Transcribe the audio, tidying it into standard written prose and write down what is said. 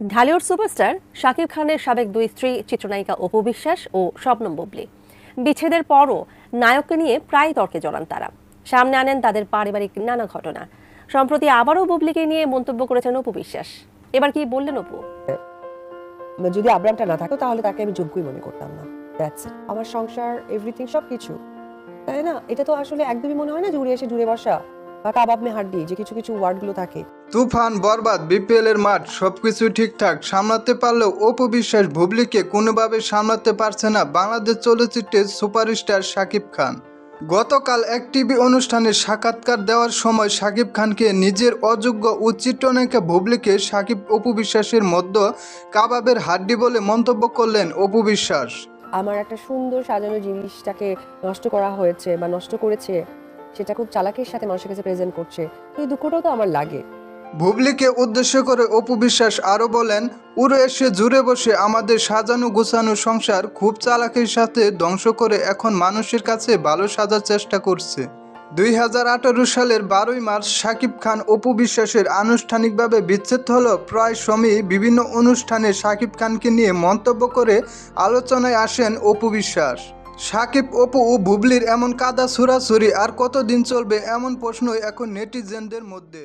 Dhallywood superstar Shakib খানের সাবেক দুই স্ত্রী চিত্রনায়িকা অপু বিশ্বাস ও শবনম বুবলী বিচ্ছেদের পরও নায়ককে নিয়ে প্রায় তর্কে জড়ান তারা। সামনে আনেন তাদের পারিবারিক নানা ঘটনা। সম্প্রতি আবারও বুবলীকে নিয়ে মন্তব্য করেছেন অপু বিশ্বাস। এবার কি বললেন অপু? যদি আব্রামটা না থাকতো তাহলে তাকে আমি যোগ্যই মনে করতাম না। That's it. আমার সংসার, এভরিথিং, সবকিছু, তাই না? এটা তো আসলে একদমই মনে হয় না যে উড়ে এসে জুড়ে বসা বা কাবাব মে হাড্ডি, যে কিছু কিছু ওয়ার্ডগুলো থাকে। তুফান, বরবাদ, বিপিএল এর মাঠ সবকিছু ঠিকঠাক সামলাতে পারলেও অপু বিশ্বাস বুবলীকে কোনোভাবে সামলাতে পারছে না বাংলাদেশ চলচ্চিত্রের সুপারস্টার শাকিব খান। গতকাল এক টিভি অনুষ্ঠানে সাক্ষাৎকার দেওয়ার সময় শাকিব খানকে নিজের অযোগ্য ও চিত্রনায়িকা বুবলীকে শাকিব অপু বিশ্বাসের মধ্যে কাবাবের হাড্ডি বলে মন্তব্য করলেন অপু বিশ্বাস। আমার একটা সুন্দর সাজানো জিনিসটাকে নষ্ট করা হয়েছে বা নষ্ট করেছে, সেটা খুব চালাকির সাথে মানুষের কাছে প্রেজেন্ট করছে। তো এই দুঃখটাও তো আমার লাগে। বুবলীকে উদ্দেশ্য করে অপু বিশ্বাস আরও বলেন, উড়ে এসে জুড়ে বসে আমাদের সাজানো গোছানো সংসার খুব চালাকির সাথে ধ্বংস করে এখন মানুষের কাছে ভালো সাজার চেষ্টা করছে। 2018 সালের 12ই মার্চ শাকিব খান অপু বিশ্বাসের আনুষ্ঠানিকভাবে বিচ্ছেদ হলো। প্রায় সময়ই বিভিন্ন অনুষ্ঠানে শাকিব খানকে নিয়ে মন্তব্য করে আলোচনায় আসেন অপু বিশ্বাস। শাকিব, অপু ও বুবলীর এমন কাদা ছুড়াছুড়ি আর কতদিন চলবে, এমন প্রশ্নই এখন নেটিজেনদের মধ্যে।